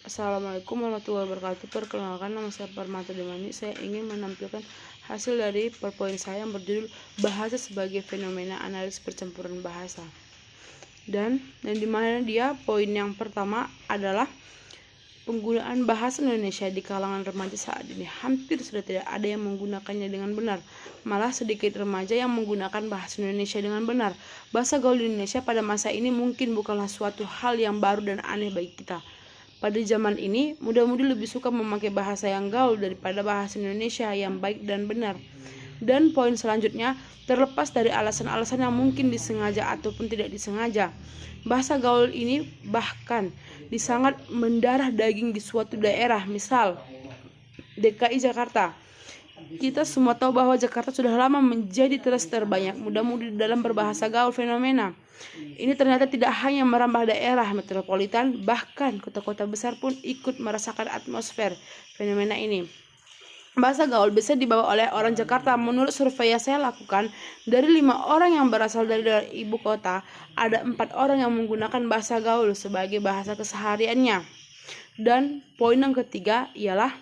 Assalamualaikum warahmatullahi wabarakatuh. Perkenalkan, nama saya Parmata Demani. Saya ingin menampilkan hasil dari PowerPoint saya yang berjudul Bahasa sebagai Fenomena Analis Percampuran Bahasa. Dan dimana dia poin yang pertama adalah penggunaan bahasa Indonesia di kalangan remaja saat ini. Hampir sudah tidak ada yang menggunakannya dengan benar. Malah sedikit remaja yang menggunakan bahasa Indonesia dengan benar. Bahasa gaul di Indonesia pada masa ini mungkin bukanlah suatu hal yang baru dan aneh bagi kita. Pada zaman ini, muda-mudi lebih suka memakai bahasa yang gaul daripada bahasa Indonesia yang baik dan benar. Dan poin selanjutnya, terlepas dari alasan-alasan yang mungkin disengaja ataupun tidak disengaja, bahasa gaul ini bahkan disangat mendarah daging di suatu daerah, misal DKI Jakarta. Kita semua tahu bahwa Jakarta sudah lama menjadi terbanyak muda-mudi dalam berbahasa gaul fenomena. Ini ternyata tidak hanya merambah daerah metropolitan, bahkan kota-kota besar pun ikut merasakan atmosfer fenomena ini. Bahasa gaul bisa dibawa oleh orang Jakarta. Menurut survei yang saya lakukan, dari 5 orang yang berasal dari ibu kota, ada 4 orang yang menggunakan bahasa gaul sebagai bahasa kesehariannya. Dan poin yang ketiga ialah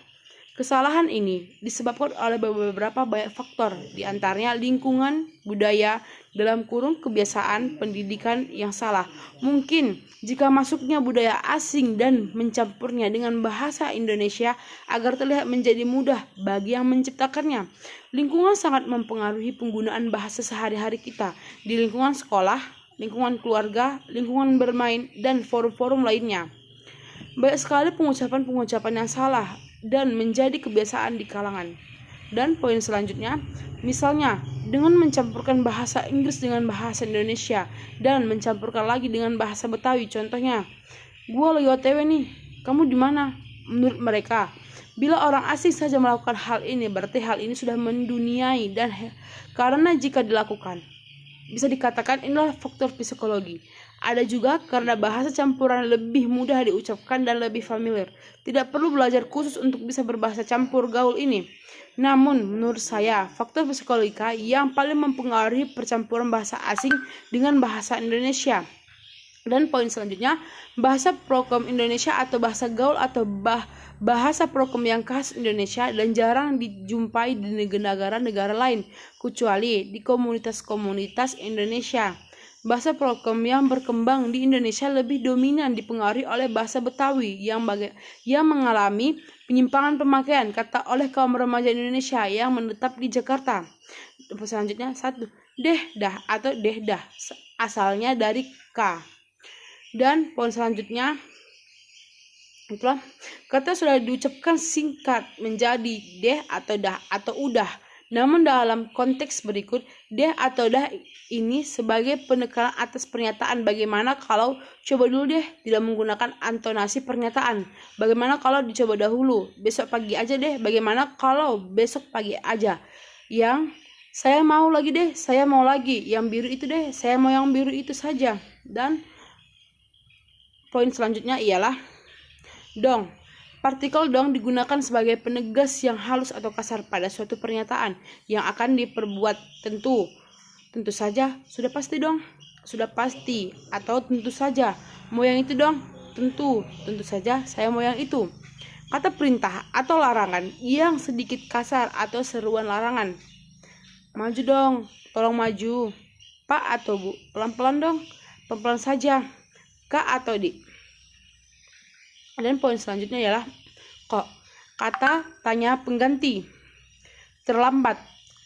kesalahan ini disebabkan oleh beberapa banyak faktor, di antaranya lingkungan, budaya, dalam kurung kebiasaan pendidikan yang salah. Mungkin jika masuknya budaya asing dan mencampurnya dengan bahasa Indonesia agar terlihat menjadi mudah bagi yang menciptakannya. Lingkungan sangat mempengaruhi penggunaan bahasa sehari-hari kita di lingkungan sekolah, lingkungan keluarga, lingkungan bermain, dan forum-forum lainnya. Banyak sekali pengucapan-pengucapan yang salah dan menjadi kebiasaan di kalangan. Dan poin selanjutnya, misalnya dengan mencampurkan bahasa Inggris dengan bahasa Indonesia dan mencampurkan lagi dengan bahasa Betawi. Contohnya, gua lagi OTW nih, kamu di mana? Menurut mereka, bila orang asing saja melakukan hal ini, berarti hal ini sudah menduniai, dan karena jika dilakukan, bisa dikatakan inilah faktor psikologi. Ada juga karena bahasa campuran lebih mudah diucapkan dan lebih familiar. Tidak perlu belajar khusus untuk bisa berbahasa campur gaul ini. Namun, menurut saya, faktor psikologika yang paling mempengaruhi percampuran bahasa asing dengan bahasa Indonesia. Dan poin selanjutnya, bahasa prokem Indonesia atau bahasa gaul atau bahasa prokem yang khas Indonesia dan jarang dijumpai di negara-negara lain, kecuali di komunitas-komunitas Indonesia. Bahasa prokem yang berkembang di Indonesia lebih dominan dipengaruhi oleh bahasa Betawi yang mengalami penyimpangan pemakaian kata oleh kaum remaja Indonesia yang menetap di Jakarta. Selanjutnya, 1. Dehdah atau dehdah, asalnya dari K. Dan poin selanjutnya, itulah kata sudah diucapkan singkat menjadi deh atau dah atau udah. Namun dalam konteks berikut, deh atau dah ini sebagai penekanan atas pernyataan. Bagaimana kalau coba dulu deh, tidak menggunakan intonasi pernyataan. Bagaimana kalau dicoba dahulu, besok pagi aja deh. Bagaimana kalau besok pagi aja. Yang saya mau lagi deh, saya mau lagi. Yang biru itu deh, saya mau yang biru itu saja. Dan poin selanjutnya ialah dong. Partikel dong digunakan sebagai penegas yang halus atau kasar pada suatu pernyataan yang akan diperbuat. Tentu saja, sudah pasti dong, sudah pasti, atau tentu saja, mau yang itu dong, tentu saja saya mau yang itu. Kata perintah atau larangan yang sedikit kasar atau seruan larangan. Maju dong, tolong maju. Pak atau Bu, pelan-pelan dong, pelan-pelan saja. Kak atau Dik. Dan poin selanjutnya ialah kok. Kata tanya pengganti. Terlambat.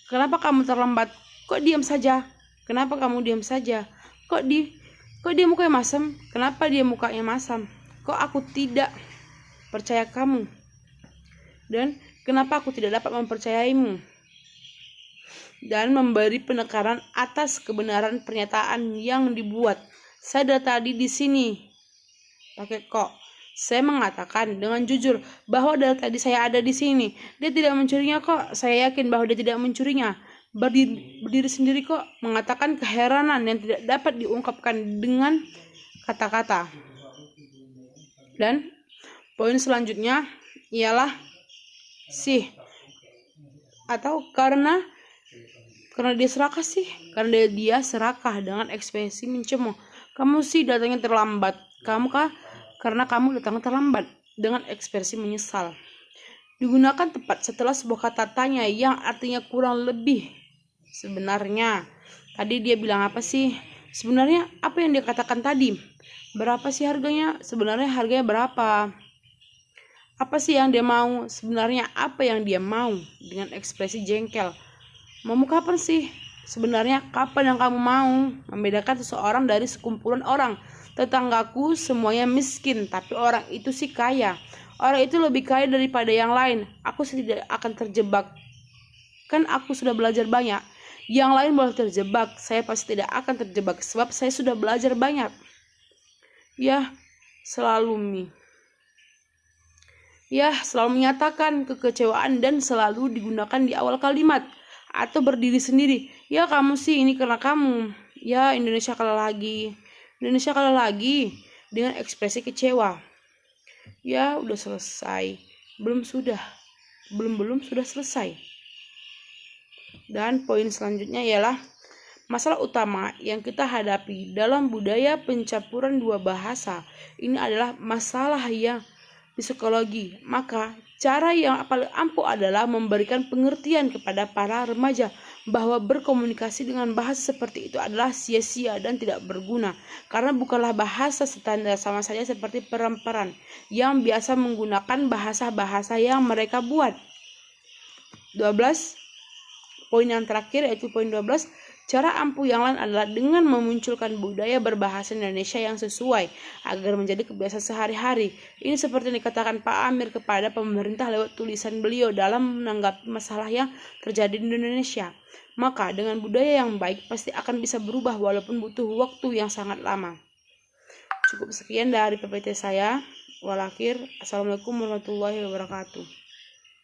Kenapa kamu terlambat? Kok diam saja? Kenapa kamu diam saja? Kok dia mukanya masam? Kenapa dia mukanya masam? Kok aku tidak percaya kamu? Dan kenapa aku tidak dapat mempercayaimu? Dan memberi penekanan atas kebenaran pernyataan yang dibuat. Saya dari tadi di sini. Pakai kok. Saya mengatakan dengan jujur bahwa dari tadi saya ada di sini. Dia tidak mencurinya kok. Saya yakin bahwa dia tidak mencurinya. Berdiri sendiri kok. Mengatakan keheranan yang tidak dapat diungkapkan dengan kata-kata. Dan poin selanjutnya ialah sih. Atau karena dia serakah sih. Karena dia serakah dengan ekspresi mencemooh. Kamu sih datangnya terlambat. Kamu kah? Karena kamu datang terlambat. dengan ekspresi menyesal. Digunakan tepat setelah sebuah kata tanya yang artinya kurang lebih sebenarnya. Tadi dia bilang apa sih? Sebenarnya apa yang dia katakan tadi? Berapa sih harganya? Sebenarnya harganya berapa? Apa sih yang dia mau? Sebenarnya apa yang dia mau? Dengan ekspresi jengkel. Mau kapan sih? Sebenarnya kapan yang kamu mau? Membedakan seseorang dari sekumpulan orang. Tetanggaku semuanya miskin, tapi orang itu sih kaya. Orang itu lebih kaya daripada yang lain. Aku tidak akan terjebak. Kan aku sudah belajar banyak. Yang lain boleh terjebak. Saya pasti tidak akan terjebak sebab saya sudah belajar banyak. Ya, selalu menyatakan kekecewaan dan selalu digunakan di awal kalimat atau berdiri sendiri. Ya kamu sih, ini karena kamu. Ya Indonesia kalah lagi. Indonesia kalah lagi dengan ekspresi kecewa. Ya udah selesai. Belum sudah selesai. Dan poin selanjutnya ialah masalah utama yang kita hadapi dalam budaya pencampuran dua bahasa. Ini adalah masalah yang di psikologi. Maka cara yang paling ampuh adalah memberikan pengertian kepada para remaja bahwa berkomunikasi dengan bahasa seperti itu adalah sia-sia dan tidak berguna, karena bukanlah bahasa standar, sama saja seperti perempuan yang biasa menggunakan bahasa-bahasa yang mereka buat. 12. Poin yang terakhir yaitu poin 12. Cara ampuh yang lain adalah dengan memunculkan budaya berbahasa Indonesia yang sesuai agar menjadi kebiasaan sehari-hari. Ini seperti yang dikatakan Pak Amir kepada pemerintah lewat tulisan beliau dalam menanggapi masalah yang terjadi di Indonesia. Maka dengan budaya yang baik pasti akan bisa berubah walaupun butuh waktu yang sangat lama. Cukup sekian dari PPT saya. Walakhir. Assalamualaikum warahmatullahi wabarakatuh.